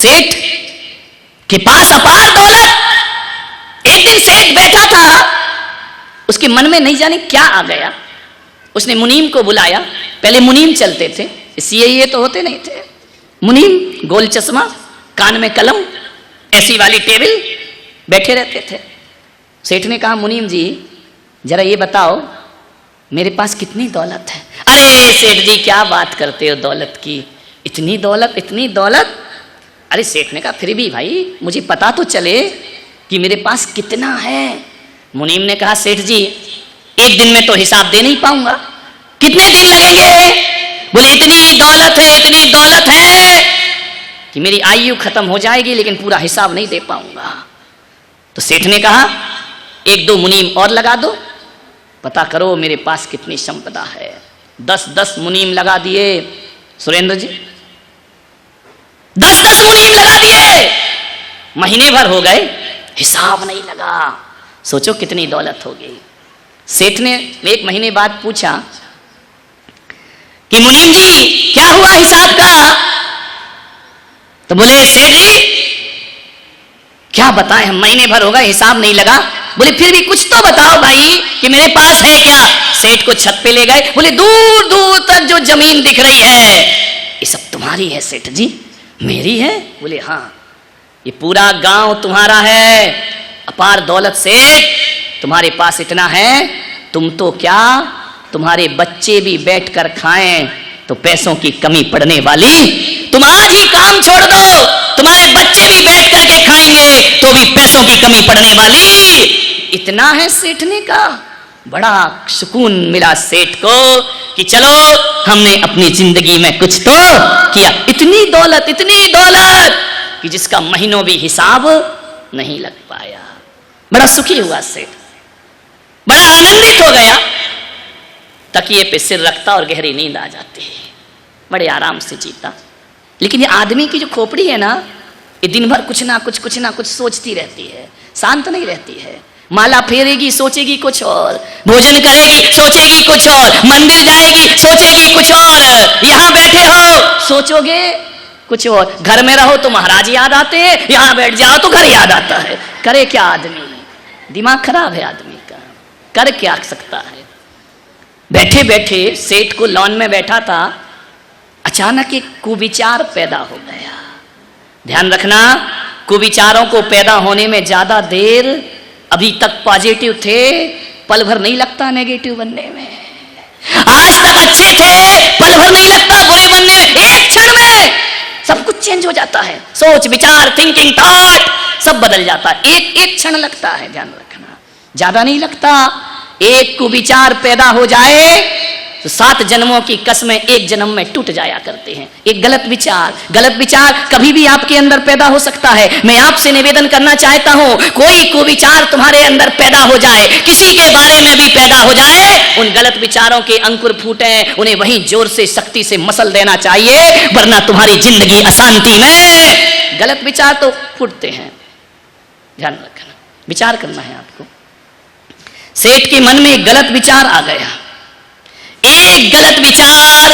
सेठ के पास अपार दौलत। एक दिन सेठ बैठा था, उसके मन में नहीं जाने क्या आ गया। उसने मुनीम को बुलाया। पहले मुनीम चलते थे, सीए तो होते नहीं थे। मुनीम गोल चश्मा, कान में कलम, ऐसी वाली टेबल, बैठे रहते थे। सेठ ने कहा, मुनीम जी जरा ये बताओ मेरे पास कितनी दौलत है। अरे सेठ जी क्या बात करते हो दौलत की, इतनी दौलत इतनी दौलत। अरे सेठ ने कहा, फिर भी भाई मुझे पता तो चले कि मेरे पास कितना है। मुनीम ने कहा, सेठ जी एक दिन में तो हिसाब दे नहीं पाऊंगा। कितने दिन लगेंगे? बोले इतनी दौलत है कि मेरी आयु खत्म हो जाएगी, लेकिन पूरा हिसाब नहीं दे पाऊंगा। तो सेठ ने कहा, एक दो मुनीम और लगा दो, पता करो मेरे पास कितनी संपदा है। 10 मुनीम लगा दिए सुरेंद्र जी, 10 मुनीम लगा दिए। महीने भर हो गए, हिसाब नहीं लगा। सोचो कितनी दौलत हो गई। सेठ ने एक महीने बाद पूछा कि मुनीम जी क्या हुआ हिसाब का? तो बोले, सेठ जी क्या बताएं, हम महीने भर हो गए हिसाब नहीं लगा। बोले, फिर भी कुछ तो बताओ भाई कि मेरे पास है क्या। सेठ को छत पे ले गए। बोले, दूर दूर तक जो जमीन दिख रही है ये सब तुम्हारी है सेठ जी। मेरी है? बोले, हाँ ये पूरा गांव तुम्हारा है, अपार दौलत सेठ, तुम्हारे पास इतना है। तुम तो क्या, तुम्हारे बच्चे भी बैठकर खाएं तो पैसों की कमी पड़ने वाली। तुम आज ही काम छोड़ दो, तुम्हारे बच्चे भी बैठ करके खाएंगे तो भी पैसों की कमी पड़ने वाली। इतना है सेठ ने कहा। बड़ा सुकून मिला सेठ को कि चलो हमने अपनी जिंदगी में कुछ तो किया। इतनी दौलत कि जिसका महीनों भी हिसाब नहीं लग पाया। बड़ा सुखी हुआ सेठ, बड़ा आनंदित हो गया। तकिए पे सिर रखता और गहरी नींद आ जाती है, बड़े आराम से जीता। लेकिन ये आदमी की जो खोपड़ी है ना, ये दिन भर कुछ ना कुछ सोचती रहती है, शांत नहीं रहती है। माला फेरेगी सोचेगी कुछ और, भोजन करेगी सोचेगी कुछ और, मंदिर जाएगी सोचेगी कुछ और, यहां बैठे हो सोचोगे कुछ और। घर में रहो तो महाराज याद आते हैं, यहां बैठ जाओ तो घर याद आता है। करे क्या आदमी, दिमाग खराब है आदमी का, कर क्या सकता है। बैठे बैठे सेठ को लॉन में बैठा था, अचानक एक कुविचार पैदा हो गया। ध्यान रखना, कुविचारों को पैदा होने में ज्यादा देर, अभी तक पॉजिटिव थे, पल भर नहीं लगता नेगेटिव बनने में। आज तक अच्छे थे, पल भर नहीं लगता बुरे बनने में। एक क्षण में सब कुछ चेंज हो जाता है। सोच विचार, थिंकिंग, थॉट सब बदल जाता है। एक क्षण लगता है, ध्यान रखना, ज्यादा नहीं लगता। एक कुविचार पैदा हो जाए तो 7 जन्मों की कसमें एक जन्म में टूट जाया करते हैं। एक गलत विचार कभी भी आपके अंदर पैदा हो सकता है। मैं आपसे निवेदन करना चाहता हूं, कोई कुविचार तुम्हारे अंदर पैदा हो जाए, किसी के बारे में भी पैदा हो जाए, उन गलत विचारों के अंकुर फूटे, उन्हें वहीं जोर से शक्ति से मसल देना चाहिए, वरना तुम्हारी जिंदगी अशांति में। गलत विचार तो फूटते हैं, ध्यान रखना, विचार करना है आपको। सेठ के मन में एक गलत विचार आ गया। एक गलत विचार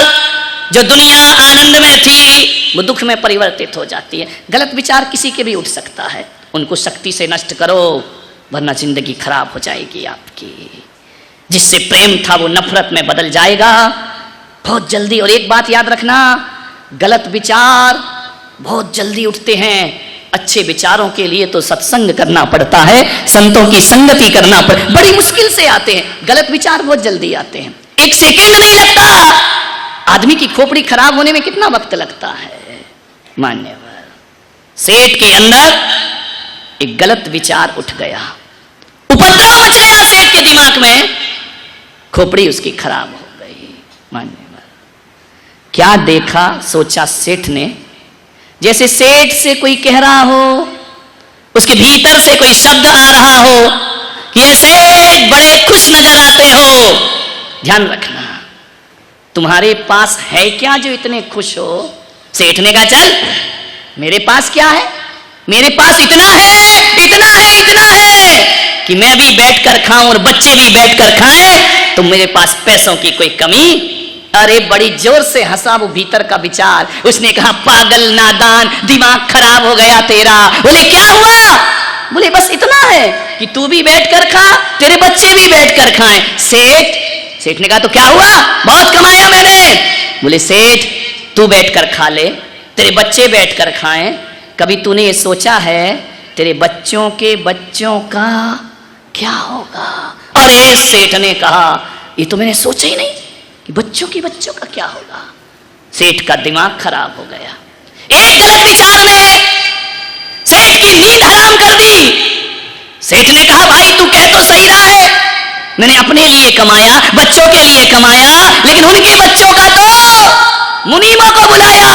जो दुनिया आनंद में थी वो दुख में परिवर्तित हो जाती है। गलत विचार किसी के भी उठ सकता है, उनको शक्ति से नष्ट करो, वरना जिंदगी खराब हो जाएगी आपकी। जिससे प्रेम था वो नफरत में बदल जाएगा बहुत जल्दी। और एक बात याद रखना, गलत विचार बहुत जल्दी उठते हैं। अच्छे विचारों के लिए तो सत्संग करना पड़ता है, संतों की संगति करना पड़ता, बड़ी मुश्किल से आते हैं। गलत विचार बहुत जल्दी आते हैं, एक सेकंड नहीं लगता। आदमी की खोपड़ी खराब होने में कितना वक्त लगता है। मान्यवर, सेठ के अंदर एक गलत विचार उठ गया, उपद्रव मच गया सेठ के दिमाग में, खोपड़ी उसकी खराब हो गई। मान्यवर, क्या देखा, सोचा सेठ ने, जैसे सेठ से कोई कह रहा हो, उसके भीतर से कोई शब्द आ रहा हो कि ये सेठ बड़े खुश नजर आते हो। ध्यान रखना, तुम्हारे पास है क्या जो इतने खुश हो। सेठ ने कहा, चल मेरे पास क्या है, मेरे पास इतना है कि मैं भी बैठकर खाऊं और बच्चे भी बैठकर खाएं, तो मेरे पास पैसों की कोई कमी अरे बड़ी जोर से हंसा वो भीतर का विचार। उसने कहा पागल नादान, दिमाग खराब हो गया तेरा। बोले क्या हुआ? बोले बस इतना है कि तू भी बैठ कर खा, तेरे बच्चे भी बैठ कर खाएं। सेठ ने कहा तो क्या हुआ, बहुत कमाया मैंने। बोले सेठ तू बैठ कर खा ले, तेरे बच्चे बैठ कर खाएं। कभी तूने ये सोचा है तेरे बच्चों के बच्चों का क्या होगा? अरे सेठ ने कहा ये तो मैंने सोचा ही नहीं कि बच्चों की बच्चों का क्या होगा। सेठ का दिमाग खराब हो गया। एक गलत विचार ने सेठ की नींद हराम कर दी। सेठ ने कहा भाई तू कह तो सही रहा है, मैंने अपने लिए कमाया, बच्चों के लिए कमाया, लेकिन उनके बच्चों का तो मुनीमों को बुलाया।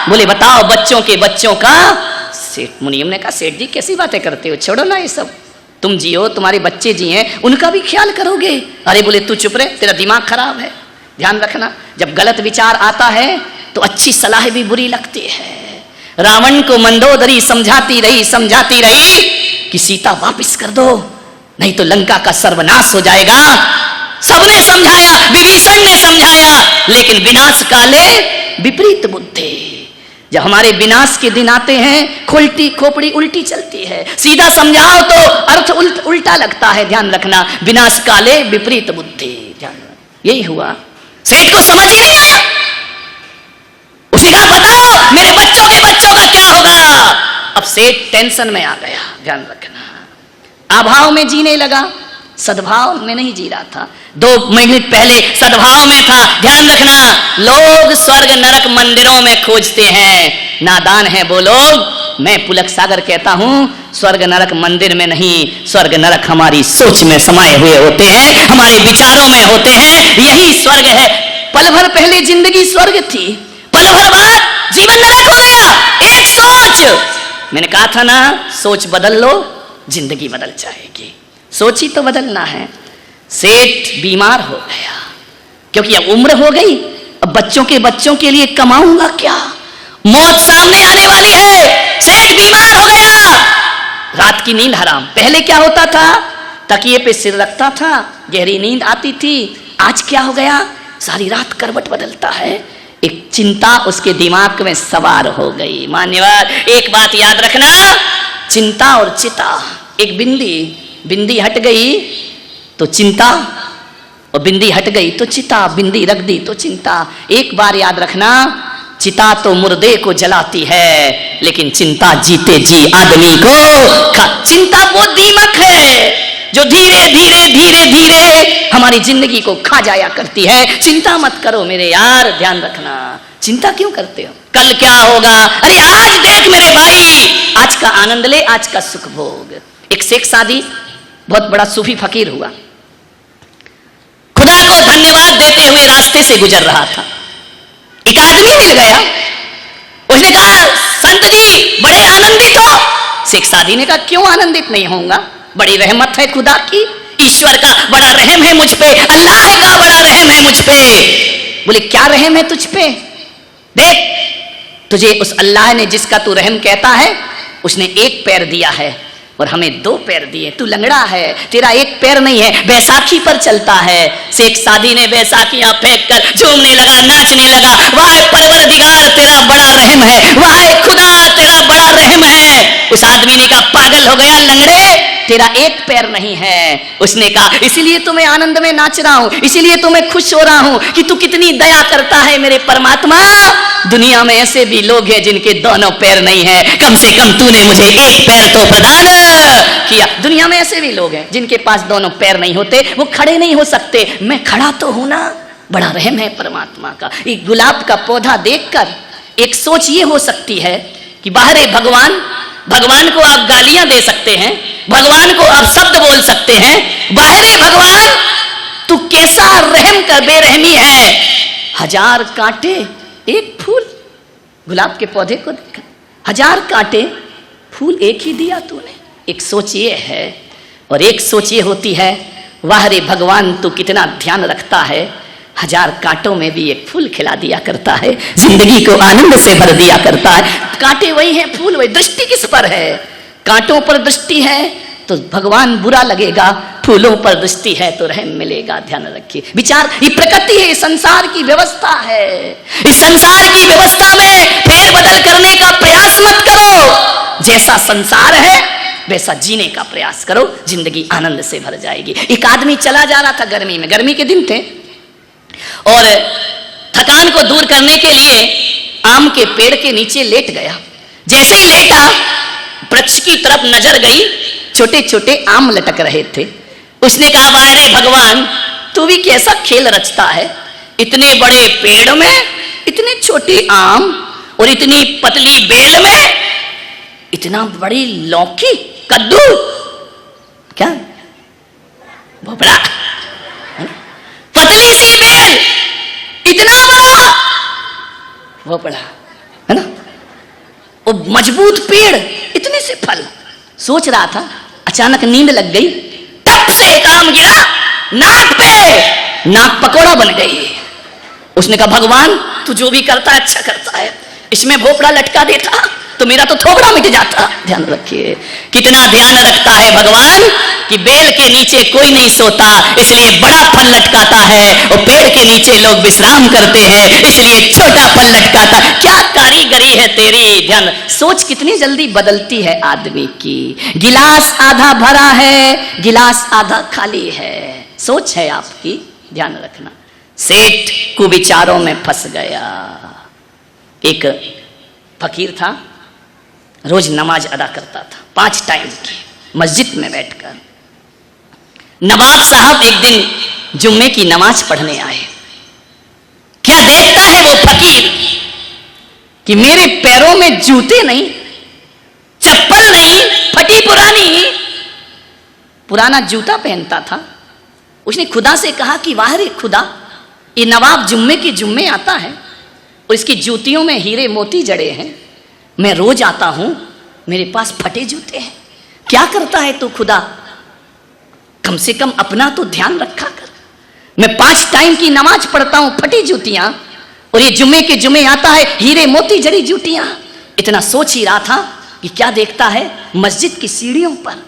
बोले बताओ बच्चों के बच्चों का? सेठ मुनीम ने कहा सेठ जी कैसी बातें करते हो, छोड़ो ना ये सब, तुम जियो, तुम्हारे बच्चे जिए, उनका भी ख्याल करोगे। अरे बोले तू चुप रहे, तेरा दिमाग खराब है। ध्यान रखना जब गलत विचार आता है तो अच्छी सलाह भी बुरी लगती है। रावण को मंदोदरी समझाती रही कि सीता वापस कर दो नहीं तो लंका का सर्वनाश हो जाएगा। सबने समझाया, विभीषण ने समझाया, लेकिन विनाश काले विपरीत बुद्धि। जब हमारे विनाश के दिन आते हैं खोलती खोपड़ी उल्टी चलती है। सीधा समझाओ तो अर्थ उल्टा लगता है। ध्यान रखना विनाश काले विपरीत बुद्धि। यही हुआ, सेठ को समझ ही नहीं आया। उसने कहा बताओ मेरे बच्चों के बच्चों का क्या होगा? अब सेठ टेंशन में आ गया। ध्यान रखना अभाव में जीने लगा, सद्भाव में नहीं जी रहा था। 2 मिनट पहले सद्भाव में था। ध्यान रखना लोग स्वर्ग नरक मंदिरों में खोजते हैं, नादान है वो लोग। मैं पुलक सागर कहता हूं स्वर्ग नरक मंदिर में नहीं, स्वर्ग नरक हमारी सोच में समाये हुए होते हैं, हमारे विचारों में होते हैं। यही स्वर्ग है। पल भर पहले जिंदगी स्वर्ग थी, पल भर बाद जीवन नरक हो गया। एक सोच, मैंने कहा था ना सोच बदल लो जिंदगी बदल जाएगी। सोच ही तो बदलना है। सेठ बीमार हो गया क्योंकि अब उम्र हो गई, अब बच्चों के बच्चों के लिए कमाऊंगा क्या? मौत सामने आने वाली है। सेठ बीमार हो गया, रात की नींद हराम। पहले क्या होता था, तकिए पे सिर रखता था, गहरी नींद आती थी। आज क्या हो गया, सारी रात करवट बदलता है। एक चिंता उसके दिमाग में सवार हो गई। मान्यवर एक बात याद रखना, चिंता और चिता, एक बिंदी हट गई तो चिंता, और बिंदी हट गई तो चिता, बिंदी रख दी तो चिंता। एक बार याद रखना, चिता तो मुर्दे को जलाती है लेकिन चिंता जीते जी आदमी को चिंता वो दीमक है जो धीरे धीरे हमारी जिंदगी को खा जाया करती है। चिंता मत करो मेरे यार, ध्यान रखना। चिंता क्यों करते हो, कल क्या होगा? अरे आज देख मेरे भाई, आज का आनंद ले, आज का सुख भोग। एक शेख सादी बहुत बड़ा सूफी फकीर हुआ, खुदा को धन्यवाद देते हुए रास्ते से गुजर रहा था। एक आदमी मिल गया, उसने कहा संत जी बड़े आनंदित हो? शेख सादी ने कहा क्यों आनंदित नहीं होऊंगा, बड़ी रहमत है खुदा की, ईश्वर का बड़ा रहम है मुझ पे, अल्लाह का बड़ा रहम है मुझ पे। बोले क्या रहम है तुझ पे? देख तुझे उस अल्लाह ने जिसका तू रहम कहता है उसने एक पैर दिया है और हमें 2 पैर दिए। तू लंगड़ा है, तेरा एक पैर नहीं है, बैसाखी पर चलता है। शेख सादी ने बैसाखियां फेंक कर झूमने लगा, नाचने लगा। वाह परवरदिगार तेरा बड़ा रहम है, वाह खुदा तेरा बड़ा रहम है। उस आदमी ने कहा पागल हो गया लंगड़े, तेरा एक पैर नहीं है। उसने कहा इसीलिए तो मैं आनंद में नाच रहा हूं, इसीलिए तो मैं खुश हो रहा हूं कि तू कितनी दया करता है मेरे परमात्मा। दुनिया में ऐसे भी लोग हैं जिनके दोनों पैर नहीं है, कम से कम तूने मुझे एक पैर तो प्रदान किया। दुनिया में ऐसे भी लोग हैं जिनके पास दोनों पैर नहीं होते, वो खड़े नहीं हो सकते, मैं खड़ा तो हूं ना। बड़ा रहम है परमात्मा का। एक गुलाब का पौधा देखकर एक सोच ये हो सकती है कि बाहरे भगवान को आप गालियां दे सकते हैं, भगवान को आप शब्द बोल सकते हैं, बाहरे भगवान तू कैसा रहम कर बेरहमी है। 1000 कांटे एक फूल, गुलाब के पौधे को देखा, 1000 कांटे फूल एक ही दिया तूने। एक सोच ये है, और एक सोच ये होती है वाह रे भगवान तू कितना ध्यान रखता है, 1000 कांटों में भी एक फूल खिला दिया करता है, जिंदगी को आनंद से भर दिया करता है। कांटे वही है, फूल वही, दृष्टि किस पर है? कांटों पर दृष्टि है तो भगवान बुरा लगेगा, फूलों पर दृष्टि है तो रहम मिलेगा, ध्यान रखिए। विचार, ये प्रकृति है, संसार की व्यवस्था है। इस संसार की व्यवस्था में फेरबदल करने का प्रयास मत करो। जैसा संसार है वैसा जीने का प्रयास करो, जिंदगी आनंद से भर जाएगी। एक आदमी चला जा रहा था गर्मी में, गर्मी के दिन थे, और थकान को दूर करने के लिए आम के पेड़ के नीचे लेट गया। जैसे ही लेटा, वृक्ष की तरफ नजर गई, छोटे छोटे आम लटक रहे थे। उसने कहा, वाह रे भगवान, तू भी कैसा खेल रचता है, इतने बड़े पेड़ में इतने छोटे आम और इतनी पतली बेल में इतना बड़ी लौकी, कद्दू, क्या भोपड़ा, पतली सी बेल, इतना बड़ा भोपड़ा, है ना, और मजबूत पेड़, इतने से फल। सोच रहा था, अचानक नींद लग गई, टप से एक आम गिरा नाक पे, नाक पकोड़ा बन गई। उसने कहा, भगवान तू जो भी करता है अच्छा करता है, इसमें भोपड़ा लटका देता तो मेरा तो थोबड़ा मिट जाता। ध्यान रखिए, कितना ध्यान रखता है भगवान कि बेल के नीचे कोई नहीं सोता, इसलिए बड़ा फल लटकाता है, और पेड़ के नीचे लोग विश्राम करते हैं, इसलिए छोटा फल लटकाता। क्या कारीगरी है तेरी। ध्यान, सोच कितनी जल्दी बदलती है आदमी की। गिलास आधा भरा है, गिलास आधा खाली है, सोच है आपकी, ध्यान रखना। सेठ कुविचारों में फंस गया। एक फकीर था, रोज नमाज अदा करता था 5 टाइम की, मस्जिद में बैठकर। नवाब साहब एक दिन जुम्मे की नमाज पढ़ने आए। क्या देखता है वो फकीर कि मेरे पैरों में जूते नहीं, चप्पल नहीं, फटी पुरानी, पुराना जूता पहनता था। उसने खुदा से कहा कि वाह रे खुदा, ये नवाब जुम्मे के जुम्मे आता है और इसकी जूतियों में हीरे मोती जड़े हैं, मैं रोज आता हूं, मेरे पास फटे जूते हैं, क्या करता है तू खुदा, कम से कम अपना तो ध्यान रखा कर। मैं 5 टाइम की नमाज पढ़ता हूं, फटी जूतियां, और ये जुम्मे के जुम्मे आता है, हीरे मोती जड़ी जूतियां। इतना सोच ही रहा था कि क्या देखता है, मस्जिद की सीढ़ियों पर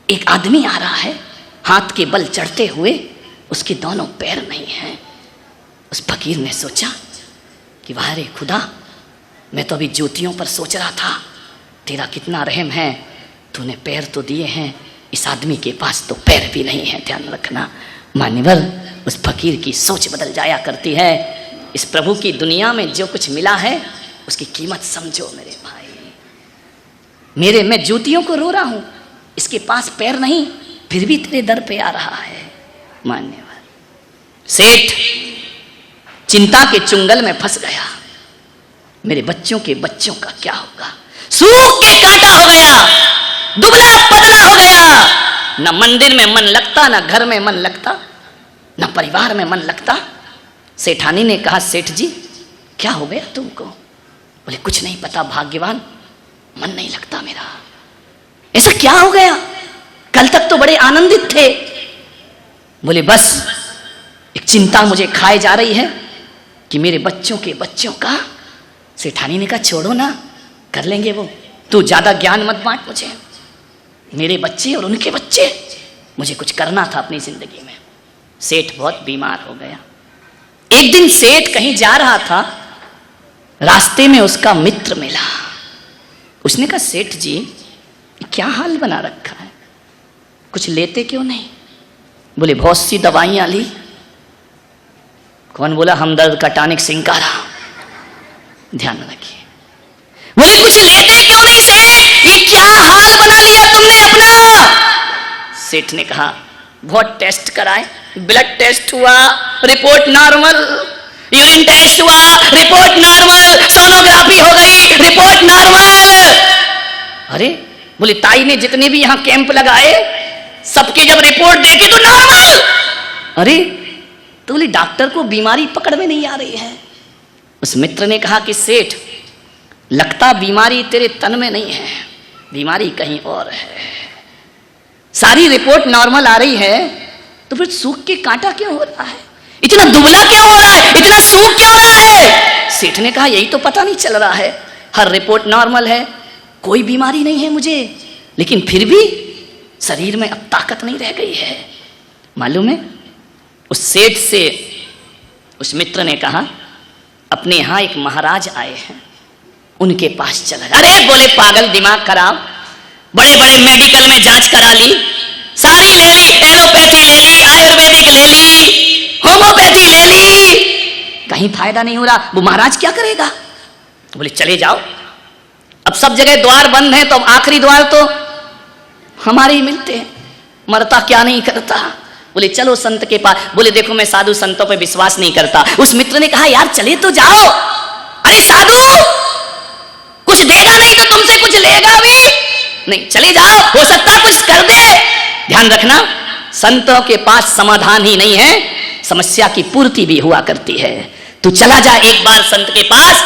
एक आदमी आ रहा है, हाथ के बल चढ़ते हुए, उसके दोनों पैर नहीं हैं। उस फकीर ने सोचा कि वाह रे खुदा, मैं तो अभी जूतियों पर सोच रहा था, तेरा कितना रहम है, तूने पैर तो दिए हैं, इस आदमी के पास तो पैर भी नहीं है। ध्यान रखना मान्यवर, उस फकीर की सोच बदल जाया करती है। इस प्रभु की दुनिया में जो कुछ मिला है उसकी कीमत समझो मेरे भाई। मैं जूतियों को रो रहा हूं, इसके पास पैर नहीं, फिर भी तेरे दर पे आ रहा है। मान्यवर सेठ चिंता के चुंगल में फंस गया, मेरे बच्चों के बच्चों का क्या होगा। सूख के कांटा हो गया, दुबला पतला हो गया, न मंदिर में मन लगता, न घर में मन लगता, न परिवार में मन लगता। सेठानी ने कहा, सेठ जी क्या हो गया तुमको। बोले कुछ नहीं पता भाग्यवान, मन नहीं लगता मेरा। ऐसा क्या हो गया, कल तक तो बड़े आनंदित थे। बोले बस एक चिंता मुझे खाए जा रही है कि मेरे बच्चों के बच्चों का। सेठानी ने कहा छोड़ो ना, कर लेंगे वो, तू ज्यादा ज्ञान मत बांट मुझे। मेरे बच्चे और उनके बच्चे, मुझे कुछ करना था अपनी जिंदगी में। सेठ बहुत बीमार हो गया। एक दिन सेठ कहीं जा रहा था, रास्ते में उसका मित्र मिला। उसने कहा सेठ जी क्या हाल बना रखा है, कुछ लेते क्यों नहीं। बोले बहुत सी दवाइयां ली। कौन बोला, हमदर्द का टॉनिक सिंकारा। ध्यान रखिए। बोले कुछ लेते क्यों नहीं सेठ, ये क्या हाल बना लिया तुमने अपना। सेठ ने कहा बहुत टेस्ट कराए, ब्लड टेस्ट हुआ, रिपोर्ट नॉर्मल, यूरिन टेस्ट हुआ, रिपोर्ट नॉर्मल, सोनोग्राफी हो गई, रिपोर्ट नॉर्मल। अरे बोले ताई ने जितने भी यहां कैंप लगाए, सबके जब रिपोर्ट देखे तो नॉर्मल। अरे तो बोले डॉक्टर को बीमारी पकड़ में नहीं आ रही है। उस मित्र ने कहा कि सेठ लगता बीमारी तेरे तन में नहीं है, बीमारी कहीं और है। सारी रिपोर्ट नॉर्मल आ रही है तो फिर सूख के कांटा क्यों हो रहा है, इतना दुबला क्यों हो रहा है, इतना सूख क्यों रहा है। सेठ ने कहा यही तो पता नहीं चल रहा है, हर रिपोर्ट नॉर्मल है, कोई बीमारी नहीं है मुझे, लेकिन फिर भी शरीर में अब ताकत नहीं रह गई है। मालूम है, उस सेठ से उस मित्र ने कहा, अपने यहाँ एक महाराज आए हैं, उनके पास चला। अरे बोले पागल, दिमाग खराब, बड़े बड़े मेडिकल में जांच करा ली, सारी ले ली, एलोपैथी ले ली, आयुर्वेदिक ले ली, होम्योपैथी ले ली, कहीं फायदा नहीं हो रहा। वो महाराज क्या करेगा? बोले चले जाओ, अब सब जगह द्वार बंद है, तो अब आखिरी द्वार तो हमारे ही मिलते हैं, मरता क्या नहीं करता। बोले चलो संत के पास। बोले देखो मैं साधु संतों पे विश्वास नहीं करता। उस मित्र ने कहा यार चले तो जाओ। अरे साधु कुछ देगा नहीं तो तुमसे कुछ लेगा भी नहीं, चले जाओ, हो सकता कुछ कर दे। ध्यान रखना, संतों के पास समाधान ही नहीं है, समस्या की पूर्ति भी हुआ करती है। तू चला जा एक बार संत के पास।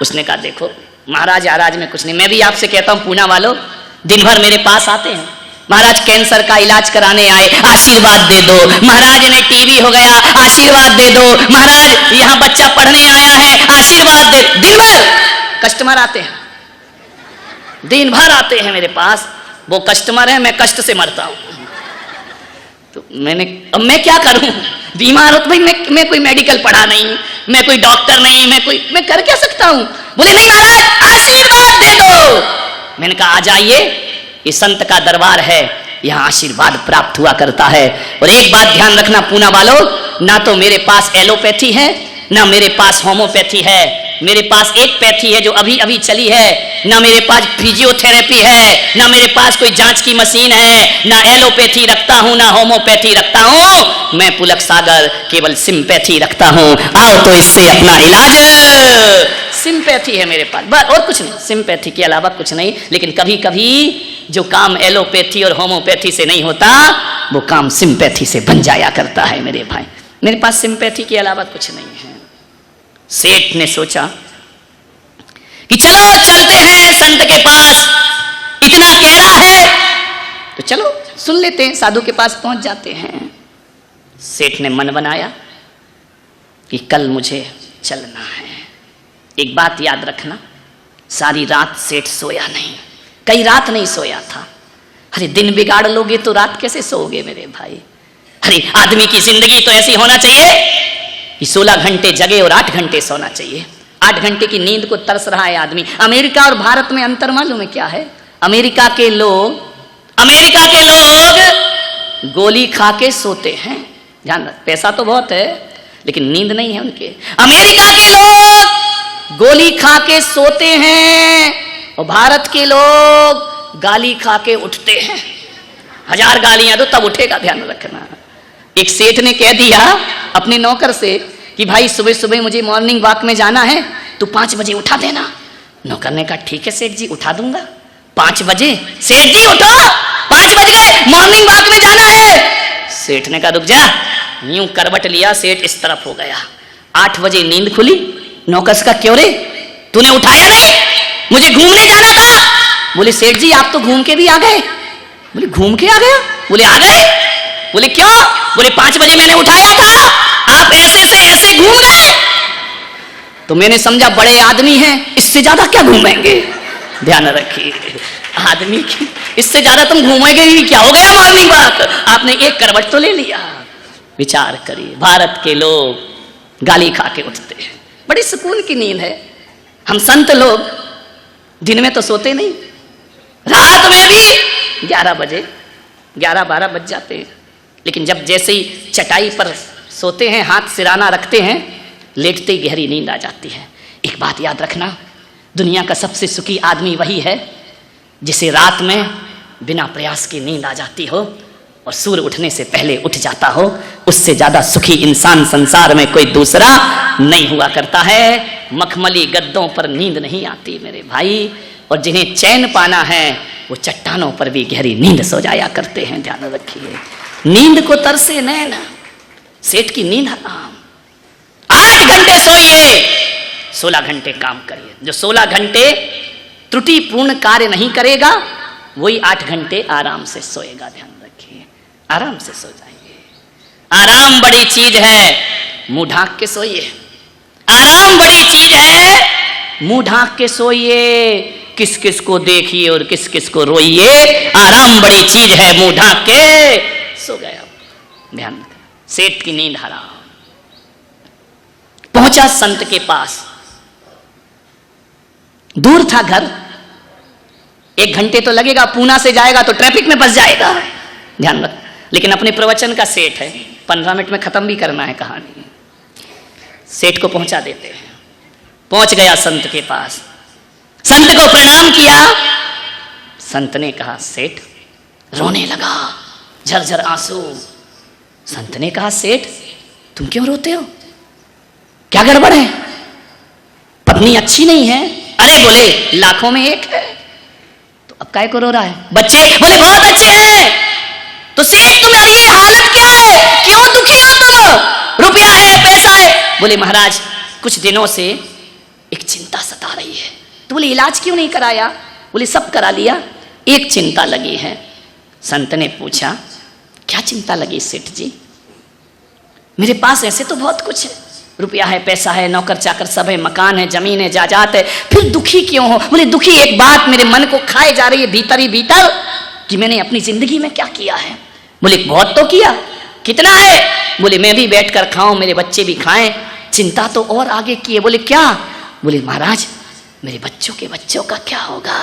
उसने कहा देखो महाराज आराज में कुछ नहीं, मैं भी आपसे कहता हूं पूना वालों, दिन भर मेरे पास आते हैं, महाराज कैंसर का इलाज कराने आए, आशीर्वाद दे दो, महाराज ने टीबी हो गया, आशीर्वाद दे दो, महाराज यहाँ बच्चा पढ़ने आया है, आशीर्वाद दे। दिन भर कस्टमर आते हैं, दिन भर आते हैं मेरे पास, वो कस्टमर है, मैं कष्ट से मरता हूं। तो अब मैं क्या करूं, बीमार हो तो भाई मैं कोई मेडिकल पढ़ा नहीं, मैं कोई डॉक्टर नहीं, मैं कर क्या सकता हूं। बोले नहीं महाराज आशीर्वाद दे दो। मैंने कहा आ जाइए, ये संत का दरबार है, यहाँ आशीर्वाद प्राप्त हुआ करता है। और एक बात ध्यान रखना पूना वालों, ना तो मेरे पास एलोपैथी है, ना मेरे पास होम्योपैथी है, मेरे पास एक पैथी है जो अभी अभी चली है, ना मेरे पास फिजियोथेरेपी है, ना मेरे पास कोई जांच की मशीन है, ना एलोपैथी रखता हूं, ना होम्योपैथी रखता हूं, मैं पुलक सागर केवल सिंपैथी रखता हूं। आओ तो इससे अपना इलाज, सिंपैथी है मेरे पास, बस और कुछ नहीं, सिंपैथी के अलावा कुछ नहीं। लेकिन कभी कभी जो काम एलोपैथी और होम्योपैथी से नहीं होता, वो काम सिंपैथी से बन जाया करता है मेरे भाई। मेरे पास सिंपैथी के अलावा कुछ नहीं है। सेठ ने सोचा कि चलो चलते हैं संत के पास, इतना कह रहा है तो चलो सुन लेते हैं, साधु के पास पहुंच जाते हैं। सेठ ने मन बनाया कि कल मुझे चलना है। एक बात याद रखना, सारी रात सेठ सोया नहीं, कई रात नहीं सोया था। अरे दिन बिगाड़ लोगे तो रात कैसे सोओगे मेरे भाई। अरे आदमी की जिंदगी तो ऐसी होना चाहिए कि 16 घंटे जगे और 8 घंटे सोना चाहिए। 8 घंटे की नींद को तरस रहा है आदमी। अमेरिका और भारत में अंतर मालूम है क्या है? अमेरिका के लोग गोली खा के सोते हैं। ध्यान रख, पैसा तो बहुत है लेकिन नींद नहीं है उनके। अमेरिका के लोग गोली खा के सोते हैं और भारत के लोग गाली खा के उठते हैं। 1000 गालियां दो तब उठेगा, ध्यान रखना। एक सेठ ने कह दिया अपने नौकर से कि भाई सुबह सुबह मुझे मॉर्निंग वॉक में जाना है, तो 5 बजे उठा देना। नौकर ने कहा ठीक है सेठ जी उठा दूंगा। 5 बजे, सेठ जी उठो, 5 बज गए, मॉर्निंग वॉक में जाना है। सेठ ने कहा रुक जा। यूं करवट लिया, सेठ इस तरफ हो गया। 8 बजे नींद खुली। नौकर का क्यों रे, तूने उठाया नहीं, मुझे घूमने जाना था। बोले सेठ जी आप तो घूम के भी आ गए। बोले घूम के आ गया? बोले आ गए। बोले क्यों? बोले 5 बजे मैंने उठाया था, आप ऐसे से ऐसे घूम गए। तो मैंने समझा बड़े आदमी हैं, इससे ज्यादा क्या घूमेंगे। ध्यान रखिए आदमी की, इससे ज्यादा तुम घूमेंगे भी क्या, हो गया मॉर्निंग वॉक, आपने एक करवट तो ले लिया। विचार करिए, भारत के लोग गाली खा के उठते हैं, बड़ी सुकून की नींद है। हम संत लोग दिन में तो सोते नहीं, रात में भी 11 बजे 11-12 बज जाते हैं, लेकिन जब जैसे ही चटाई पर सोते हैं, हाथ सिराना रखते हैं, लेटते ही गहरी नींद आ जाती है। एक बात याद रखना, दुनिया का सबसे सुखी आदमी वही है जिसे रात में बिना प्रयास की नींद आ जाती हो और सूर्य उठने से पहले उठ जाता हो। उससे ज्यादा सुखी इंसान संसार में कोई दूसरा नहीं हुआ करता है। मखमली गद्दों पर नींद नहीं आती मेरे भाई, और जिन्हें चैन पाना है वो चट्टानों पर भी गहरी नींद सो जाया करते हैं। ध्यान रखिए, नींद को तरसे नैन, सेठ की नींद हराम। 8 घंटे सोइए, 16 घंटे काम करिए। जो 16 घंटे त्रुटिपूर्ण कार्य नहीं करेगा वही 8 घंटे आराम से सोएगा। ध्यान रखिए, आराम से सो जाइए। आराम बड़ी चीज है, मुंह ढांक के सोइए। आराम बड़ी चीज है, मुंह ढांक के सोइए। किस किस को देखिए और किस किस को रोइए, आराम बड़ी चीज है, मुंह ढांक के सो गया। ध्यान रखना, सेठ की नींद हराम। पहुंचा संत के पास, दूर था घर, 1 घंटे तो लगेगा, पूना से जाएगा तो ट्रैफिक में फंस जाएगा। ध्यान रख, लेकिन अपने प्रवचन का सेठ है, 15 मिनट में खत्म भी करना है कहानी। सेठ को पहुंचा देते हैं। पहुंच गया संत के पास, संत को प्रणाम किया। संत ने कहा सेठ, रोने लगा, झरझर आंसू। संत ने कहा सेठ तुम क्यों रोते हो, क्या गड़बड़ है, पत्नी अच्छी नहीं है? अरे बोले लाखों में एक है, तो अब काय को रो रहा है? बच्चे? बोले बहुत अच्छे हैं। तो सेठ तुम्हारी ये हालत क्या है, क्यों दुखी हो तुम? रुपया है, पैसा है? बोले महाराज कुछ दिनों से एक चिंता सता रही है। तो बोले इलाज क्यों नहीं कराया? बोले सब करा लिया, एक चिंता लगी है। संत ने पूछा क्या चिंता लगी सेठ जी? मेरे पास ऐसे तो बहुत कुछ है, रुपया है, पैसा है, नौकर चाकर सब है, मकान है, जमीन है, जायदाद है, फिर दुखी क्यों हो? बोले दुखी एक बात मेरे मन को खाए जा रही है भीतर ही भीतर, कि मैंने अपनी जिंदगी में क्या किया है। बोले बहुत तो किया, कितना है? बोले मैं भी बैठ कर खाऊं, मेरे बच्चे भी खाएं, चिंता तो और आगे की है। बोले क्या? बोले महाराज मेरे बच्चों के बच्चों का क्या होगा?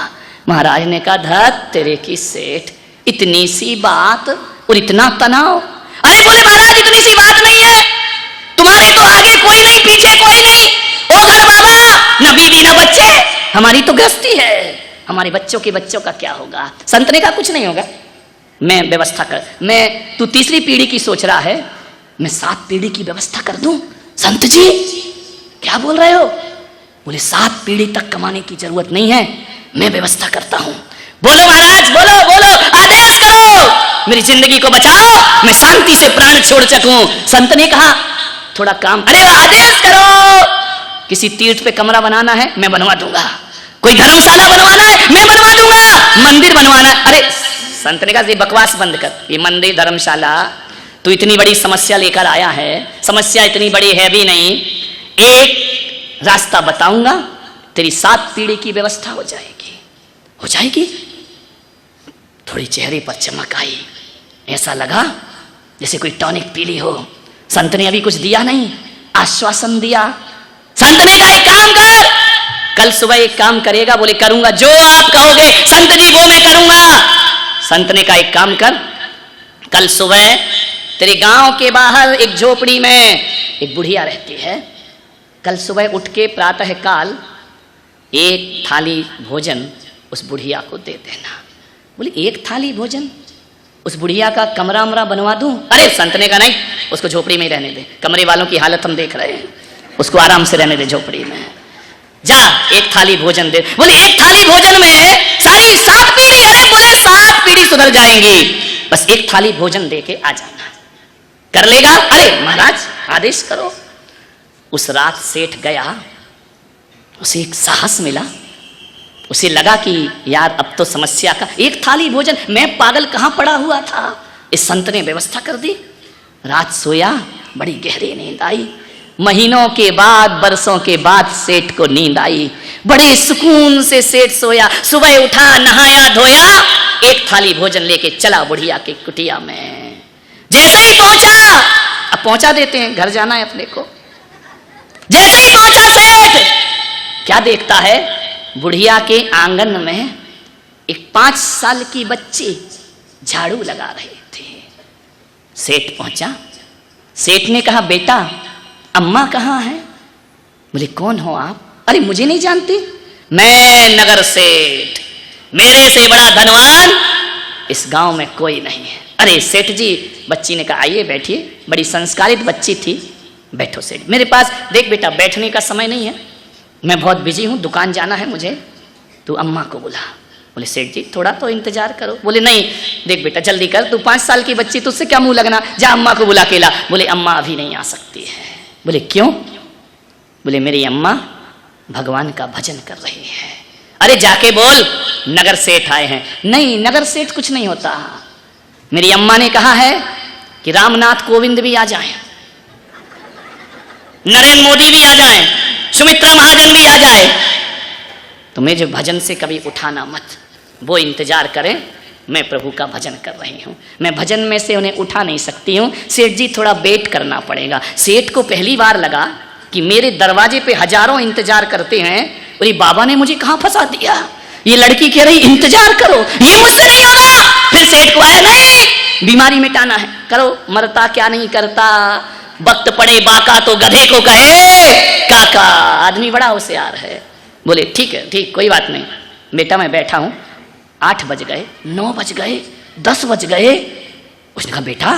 महाराज ने कहा धत तेरे की सेठ, इतनी सी बात और इतना तनाव। अरे बोले महाराज इतनी सी बात नहीं है, तुम्हारे तो आगे कोई नहीं, पीछे कोई नहीं, ओ घर बाबा, न बीवी न बच्चे, हमारी तो गृहस्थी है, हमारे बच्चों के बच्चों का क्या होगा? संत ने कहा कुछ नहीं होगा, मैं व्यवस्था कर, मैं तू 3री पीढ़ी की सोच रहा है, मैं 7 पीढ़ी की व्यवस्था कर दूं। संत जी क्या बोल रहे हो? बोले 7 पीढ़ी तक कमाने की जरूरत नहीं है, मैं व्यवस्था करता हूं। बोलो महाराज, बोलो बोलो, आदेश करो, मेरी जिंदगी को बचाओ, मैं शांति से प्राण छोड़ सकूं। संत ने कहा थोड़ा काम, अरे आदेश करो, किसी तीर्थ पे कमरा बनाना है मैं बनवा दूंगा, कोई धर्मशाला बनवाना है मैं बनवा दूंगा, मंदिर बनवाना है। अरे संत ने कहा ये बकवास बंद कर, ये मंदिर धर्मशाला तू इतनी बड़ी समस्या लेकर आया है, समस्या इतनी बड़ी है भी नहीं, एक रास्ता बताऊंगा, तेरी 7 पीढ़ी की व्यवस्था हो जाएगी। हो जाएगी? थोड़ी चेहरे पर चमक आई, ऐसा लगा जैसे कोई टॉनिक पी ली हो। संत ने अभी कुछ दिया नहीं, आश्वासन दिया। संत ने कहा एक काम कर, कल सुबह एक काम करेगा? बोले करूंगा, जो आप कहोगे संत जी वो मैं करूंगा। संत ने कहा एक काम कर, कल सुबह तेरे गांव के बाहर एक झोपड़ी में एक बुढ़िया रहती है, कल सुबह उठ के प्रातः काल 1 थाली भोजन उस बुढ़िया को दे देना। बोले 1 थाली भोजन? उस बुढ़िया का कमरा वमरा बनवा दूं? अरे संत ने कहा नहीं, उसको झोपड़ी में ही रहने दे, कमरे वालों की हालत हम देख रहे हैं, उसको आराम से रहने दे झोपड़ी में, जा 1 थाली भोजन दे। बोले 1 थाली भोजन में सारी 7 पीढ़ी? अरे बोले 7 पीढ़ी सुधर जाएंगी, बस 1 थाली भोजन दे के आ जाना, कर लेगा? अरे महाराज आदेश करो। उस रात सेठ गया, उसे एक साहस मिला, उसे लगा कि यार अब तो समस्या का 1 थाली भोजन, मैं पागल कहां पड़ा हुआ था, इस संत ने व्यवस्था कर दी। रात सोया, बड़ी गहरी नींद आई, महीनों के बाद, बरसों के बाद सेठ को नींद आई, बड़े सुकून से सेठ सोया। सुबह उठा, नहाया धोया, 1 थाली भोजन लेके चला बुढ़िया के कुटिया में। जैसे ही पहुंचा, अब पहुंचा देते हैं, घर जाना है अपने को, जैसे ही पहुंचा सेठ क्या देखता है, बुढ़िया के आंगन में एक 5 साल की बच्ची झाड़ू लगा रहे थे। सेठ पहुंचा, सेठ ने कहा बेटा अम्मा कहाँ है? बोले कौन हो आप? अरे मुझे नहीं जानती, मैं नगर सेठ, मेरे से बड़ा धनवान इस गांव में कोई नहीं है। अरे सेठ जी, बच्ची ने कहा आइए बैठिए, बड़ी संस्कारित बच्ची थी, बैठो सेठ। मेरे पास देख बेटा बैठने का समय नहीं है, मैं बहुत बिजी हूँ, दुकान जाना है मुझे, तू अम्मा को बुला। बोले सेठ जी थोड़ा तो इंतजार करो। बोले नहीं देख बेटा जल्दी कर, तू 5 साल की बच्ची, तुझसे क्या मुंह लगना, जा अम्मा को बुला के ला। बोले अम्मा अभी नहीं आ सकती है। बोले क्यों? बोले मेरी अम्मा भगवान का भजन कर रही है। अरे जाके बोल नगर सेठ आए हैं। नहीं नगर सेठ कुछ नहीं होता, मेरी अम्मा ने कहा है कि रामनाथ कोविंद भी आ जाएं, नरेंद्र मोदी भी आ जाएं, सुमित्रा महाजन भी आ जाए, तो मुझे भजन से कभी उठाना मत, वो इंतजार करें, मैं प्रभु का भजन कर रही हूँ, मैं भजन में से उन्हें उठा नहीं सकती हूँ। सेठ जी थोड़ा वेट करना पड़ेगा। सेठ को पहली बार लगा कि मेरे दरवाजे पे हजारों इंतजार करते हैं, बोली बाबा ने मुझे कहाँ फंसा दिया, ये लड़की कह रही इंतजार करो, ये मुझसे नहीं होगा। फिर सेठ को आया, नहीं बीमारी मिटाना है, करो, मरता क्या नहीं करता, वक्त पड़े बाका तो गधे को कहे काका। आदमी बड़ा होशियार है। बोले ठीक है, ठीक, कोई बात नहीं बेटा, मैं बैठा हूँ। 8 बज गए, 9 बज गए, 10 बज गए। उसने कहा बेटा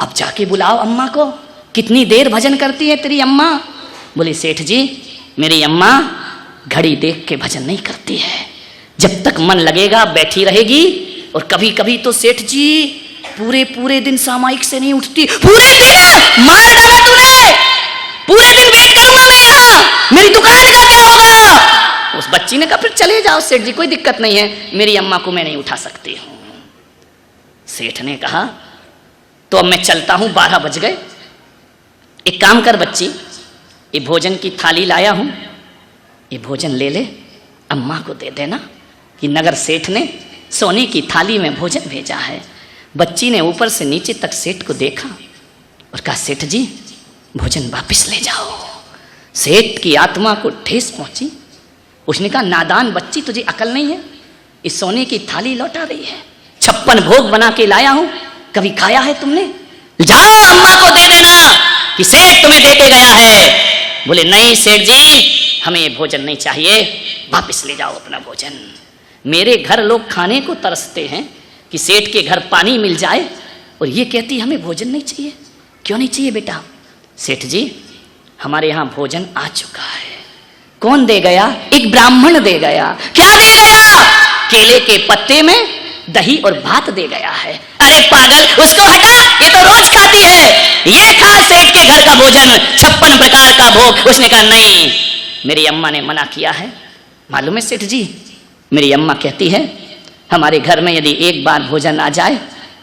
अब जाके बुलाओ अम्मा को, कितनी देर भजन करती है तेरी अम्मा। बोले सेठ जी मेरी अम्मा घड़ी देख के भजन नहीं करती है, जब तक मन लगेगा बैठी रहेगी। और कभी कभी तो सेठ जी पूरे पूरे दिन सामायिक से नहीं उठती। पूरे दिन मार डाला तूने, पूरे दिन वेट करूंगा मैं यहाँ, मेरी दुकान का क्या होगा। उस बच्ची ने कहा फिर चले जाओ सेठ जी, कोई दिक्कत नहीं है, मेरी अम्मा को मैं नहीं उठा सकती हूँ। सेठ ने कहा तो अब मैं चलता हूँ, 12 बज गए। एक काम कर बच्ची, ये भोजन की थाली लाया हूँ, ये भोजन ले ले, अम्मा को दे देना कि नगर सेठ ने सोने की थाली में भोजन भेजा है। बच्ची ने ऊपर से नीचे तक सेठ को देखा और कहा सेठ जी भोजन वापस ले जाओ। सेठ की आत्मा को ठेस पहुंची। उसने कहा नादान बच्ची, तुझे अकल नहीं है, इस सोने की थाली लौटा रही है, 56 भोग बना के लाया हूं, कभी खाया है तुमने, जाओ अम्मा को दे देना कि सेठ तुम्हें दे के गया है। बोले नहीं सेठ जी हमें ये भोजन नहीं चाहिए, वापस ले जाओ अपना भोजन। मेरे घर लोग खाने को तरसते हैं कि सेठ के घर पानी मिल जाए, और ये कहती हमें भोजन नहीं चाहिए। क्यों नहीं चाहिए बेटा? सेठ जी हमारे यहाँ भोजन आ चुका है। कौन दे गया? एक ब्राह्मण दे गया। क्या दे गया? केले के पत्ते में दही और भात दे गया है। अरे पागल, उसको हटा, ये तो रोज खाती है, ये खा सेठ के घर का भोजन, 56 प्रकार का भोग। उसने कहा नहीं, मेरी अम्मा ने मना किया है। मालूम है सेठ जी, मेरी अम्मा कहती है हमारे घर में यदि एक बार भोजन आ जाए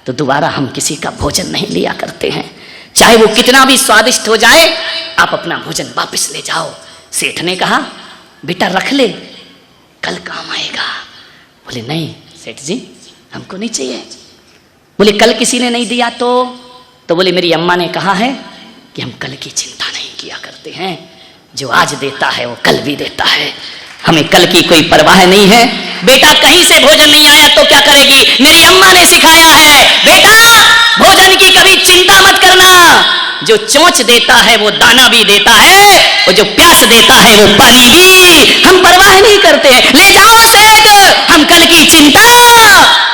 तो दोबारा हम किसी का भोजन नहीं लिया करते हैं, चाहे वो कितना भी स्वादिष्ट हो जाए, आप अपना भोजन वापस ले जाओ। सेठ ने कहा बेटा रख ले, कल काम आएगा। बोले नहीं सेठ जी हमको नहीं चाहिए। बोले कल किसी ने नहीं दिया तो बोले मेरी अम्मा ने कहा है कि हम कल की चिंता नहीं किया करते हैं, जो आज देता है वो कल भी देता है, हमें कल की कोई परवाह नहीं है। बेटा कहीं से भोजन नहीं आया तो क्या करेगी? मेरी अम्मा ने सिखाया है बेटा भोजन की कभी चिंता मत करना, जो चोंच देता है वो दाना भी देता है, और जो प्यास देता है वो पानी भी। हम परवाह नहीं करते, ले जाओ सेठ, हम कल की चिंता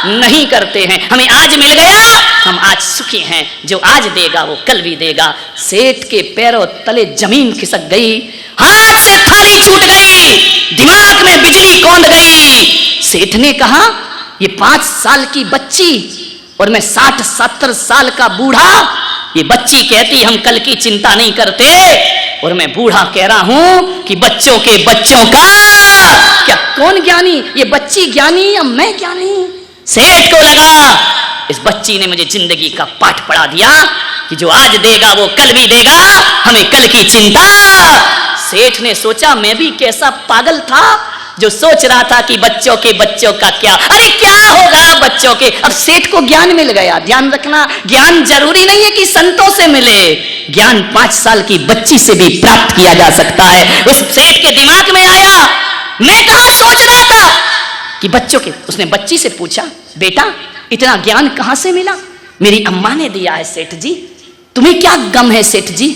नहीं करते हैं, हमें आज मिल गया, हम आज सुखी हैं, जो आज देगा वो कल भी देगा। सेठ के पैरों तले जमीन खिसक गई, हाथ से थाली छूट गई, दिमाग में बिजली कौंध गई। सेठ ने कहा ये 5 साल की बच्ची और मैं 60-70 साल का बूढ़ा, ये बच्ची कहती हम कल की चिंता नहीं करते, और मैं बूढ़ा कह रहा हूं कि बच्चों के बच्चों का क्या, कौन ज्ञानी? ये बच्ची ज्ञानी या मैं ज्ञानी? सेठ को लगा इस बच्ची ने मुझे जिंदगी का पाठ पढ़ा दिया कि जो आज देगा वो कल भी देगा, हमें कल की चिंता। सेठ ने सोचा मैं भी कैसा पागल था जो सोच रहा था कि बच्चों के बच्चों का क्या, अरे क्या होगा बच्चों के। अब सेठ को ज्ञान मिल गया। ध्यान रखना, ज्ञान जरूरी नहीं है कि संतों से मिले, ज्ञान 5 साल की बच्ची से भी प्राप्त किया जा सकता है। उस सेठ के दिमाग में आया, मैं कहां सोच रहा था कि बच्चों के। उसने बच्ची से पूछा बेटा इतना ज्ञान कहां से मिला? मेरी अम्मा ने दिया है सेठ जी। तुम्हें क्या गम है सेठ जी?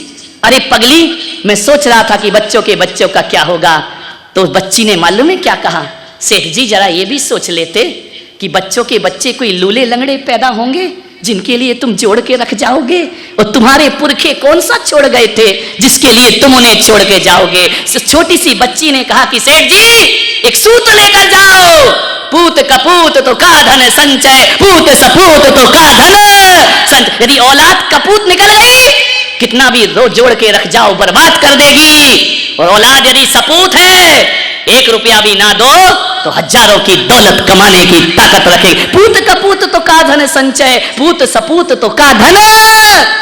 अरे पगली, मैं सोच रहा था कि बच्चों के बच्चों का क्या होगा। तो बच्ची ने मालूम है क्या कहा? सेठ जी जरा ये भी सोच लेते कि बच्चों के बच्चे कोई लूले लंगड़े पैदा होंगे जिनके लिए तुम जोड़ के रख जाओगे, और तुम्हारे पुरखे कौन सा छोड़ गए थे जिसके लिए तुम उन्हें छोड़ के जाओगे। छोटी सी बच्ची ने कहा कि सेठ जी एक सूत लेकर जाओ, पूत कपूत तो का धन संचय, पूत सपूत तो का धन संचय। यदि औलाद कपूत निकल गई, कितना भी जोड़ के रख जाओ बर्बाद कर देगी, और औलाद यदि सपूत है, 1 रुपया भी ना दो तो हजारों की दौलत कमाने की ताकत रखे। पूत कपूत तो का धन संचय, पूत सपूत तो का धन